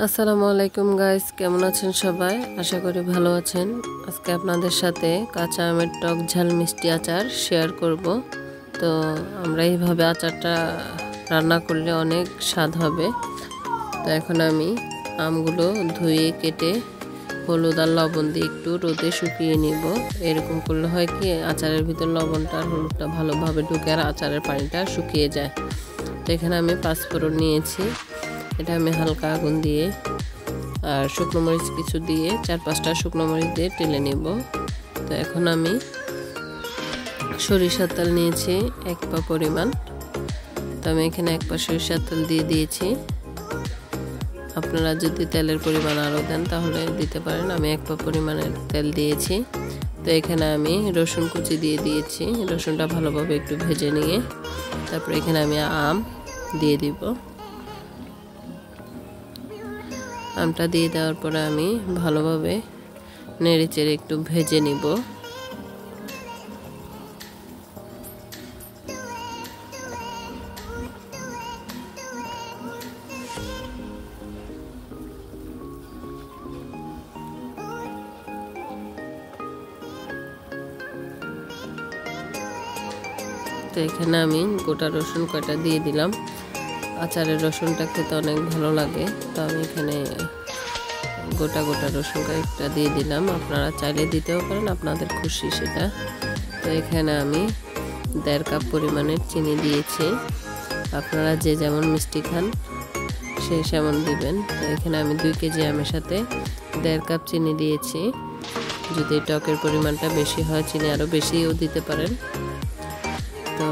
আসসালামু আলাইকুম গাইস, কেমন আছেন সবাই? আশা করি ভালো আছেন। আজকে আপনাদের সাথে কাঁচা আমের টক ঝাল মিষ্টি আচার শেয়ার করব। তো আমরা এইভাবে আচারটা রান্না করলে অনেক স্বাদ হবে। তো এখন আমি আমগুলো ধুয়ে কেটে হলুদ আর লবণ দিয়ে একটু রোদে শুকিয়ে নিব। এরকম করলে হয় কি, আচারের ভিতর লবণটা আর হলুদটা ভালোভাবে ঢুকে আর আচারের পানিটা শুকিয়ে যায়। তো এখানে আমি পাঁচফোড়ন নিয়েছি, এটা আমি হালকা আগুন দিয়ে আর শুকনো মরিচ কিছু দিয়ে 4-5টা শুকনো মরিচ দিয়ে টেলে নেব। তো এখন আমি সরিষার তেল নিয়েছি 1 পা পরিমাণ। তো আমি এখানে 1 পা সরিষার তেল দিয়ে দিয়েছি। আপনারা যদি তেলের পরিমাণ আরও দেন তাহলে দিতে পারেন। আমি 1 পা পরিমাণের তেল দিয়েছি। তো এখানে আমি রসুন কুচি দিয়ে দিয়েছি। রসুনটা ভালোভাবে একটু ভেজে নিয়ে তারপর এখানে আমি আম দিয়ে দিব। আমটা দিয়ে দেওয়ার পরে আমি ভালোভাবে নেড়ে চেড়ে একটু ভেজে নিব। তো এখানে আমি গোটা রসুন কয়টা দিয়ে দিলাম। আচারের রসুনটা খেতে অনেক ভালো লাগে, তো আমি এখানে গোটা রসুন কয়েকটা দিয়ে দিলাম। আপনারা চাইলে দিতেও পারেন, আপনাদের খুশি সেটা। তো এখানে আমি 1.5 কাপ পরিমাণের চিনি দিয়েছি। আপনারা যে যেমন মিষ্টি খান সে সেমন দিবেন। তো এখানে আমি 2 কেজি আমের সাথে 1.5 কাপ চিনি দিয়েছি। যদি টকের পরিমাণটা বেশি হয় চিনি আরও বেশিও দিতে পারেন। তো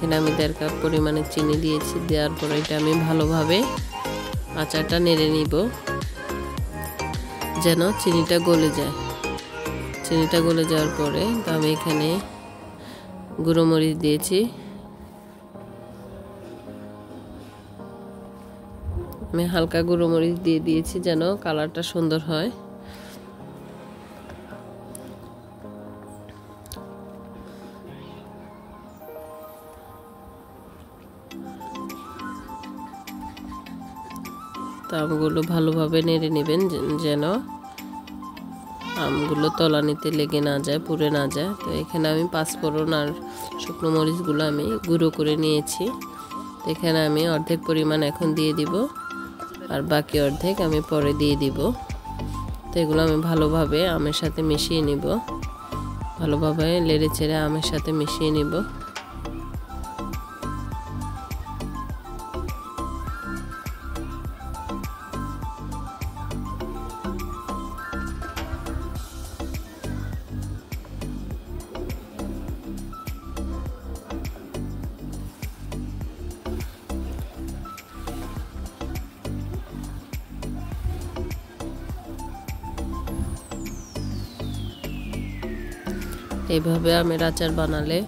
এখানে আমি 1.5 কাপ পরিমাণে চিনি দিয়েছি। দেওয়ার পরে এটা আমি ভালোভাবে আচারটা নেড়ে নিব যেন চিনিটা গলে যায়। চিনিটা গলে যাওয়ার পরে তো আমি এখানে গুঁড়ো মরিচ দিয়েছি। আমি হালকা গুঁড়ো মরিচ দিয়ে দিয়েছি যেন কালারটা সুন্দর হয়। তো আমগুলো ভালোভাবে নেড়ে নেবেন যেন আমগুলো তলানিতে লেগে না যায়, পুড়ে না যায়। তো এখানে আমি পাঁচফোড়ন আর শুকনো মরিচগুলো আমি গুঁড়ো করে নিয়েছি। তো এখানে আমি অর্ধেক পরিমাণ এখন দিয়ে দিব আর বাকি অর্ধেক আমি পরে দিয়ে দিব। তো এগুলো আমি ভালোভাবে আমের সাথে মিশিয়ে নিব, ভালোভাবে নেড়ে চেড়ে আমের সাথে মিশিয়ে নিব। এইভাবে আমের আচার বানালে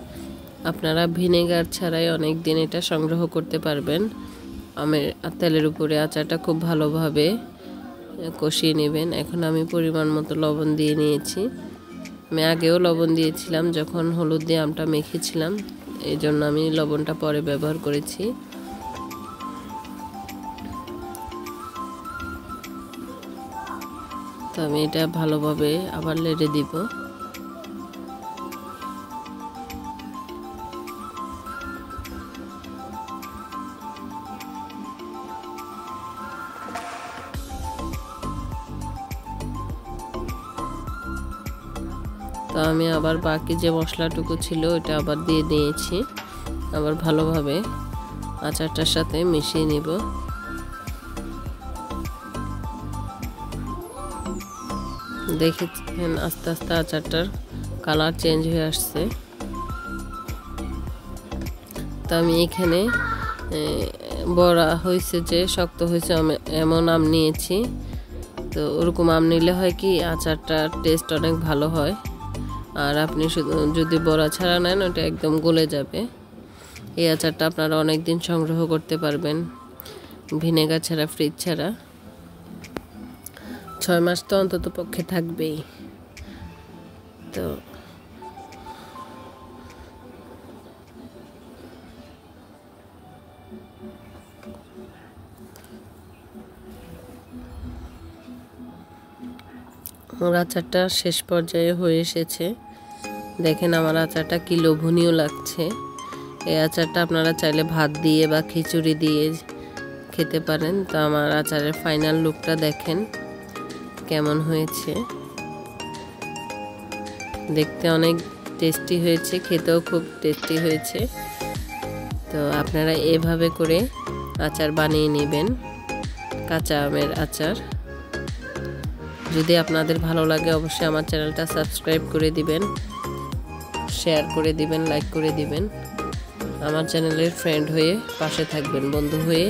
আপনারা ভিনেগার ছাড়াই অনেক দিন এটা সংগ্রহ করতে পারবেন। আমের তেলের উপরে আচারটা খুব ভালোভাবে কষিয়ে নেবেন। এখন আমি পরিমাণ মতো লবণ দিয়ে নিয়েছি। আমি আগেও লবণ দিয়েছিলাম যখন হলুদ দিয়ে আমটা মেখেছিলাম, এই জন্য আমি লবণটা পরে ব্যবহার করেছি। তো আমি এটা ভালোভাবে আবার নেড়ে দিব। তো আমি আবার বাকি যে মশলাটুকু ছিল ওটা আবার দিয়ে দিয়েছি। আবার ভালোভাবে আচারটার সাথে মিশিয়ে নিব। দেখেছেন আস্তে আস্তে আচারটার কালার চেঞ্জ হয়ে আসছে। তো আমি এখানে বড়া হয়েছে যে শক্ত হয়েছে এমন আম নিয়েছি। তো ওরকম আম নিলে হয় কি আচারটার টেস্ট অনেক ভালো হয়। আর আপনি শুধু যদি বড়া ছাড়া নেন ওটা একদম গলে যাবে। এই আচারটা আপনারা অনেক দিন সংগ্রহ করতে পারবেন ভিনেগার ছাড়া, ফ্রিজ ছাড়া। 6 মাস তো অন্তত পক্ষে থাকবেই। তো আমার আচারটা শেষ পর্যায়ে হয়ে এসেছে। দেখেন আমার আচারটা কি লোভনীয় লাগছে। এই আচারটা আপনারা চাইলে ভাত দিয়ে বা খিচুড়ি দিয়ে খেতে পারেন। তো আমার আচারের ফাইনাল লুকটা দেখেন কেমন হয়েছে। দেখতে অনেক টেস্টি হয়েছে, খেতেও খুব টেস্টি হয়েছে। তো আপনারা এভাবে করে আচার বানিয়ে নেবেন, কাঁচা আমের আচার। যদি আপনাদের ভালো লাগে অবশ্যই আমার চ্যানেলটা সাবস্ক্রাইব করে দিবেন, শেয়ার করে দিবেন, লাইক করে দিবেন। আমার চ্যানেলের ফ্রেন্ড হয়ে পাশে থাকবেন, বন্ধু হয়ে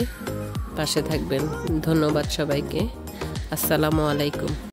পাশে থাকবেন। ধন্যবাদ সবাইকে। আসসালামু আলাইকুম।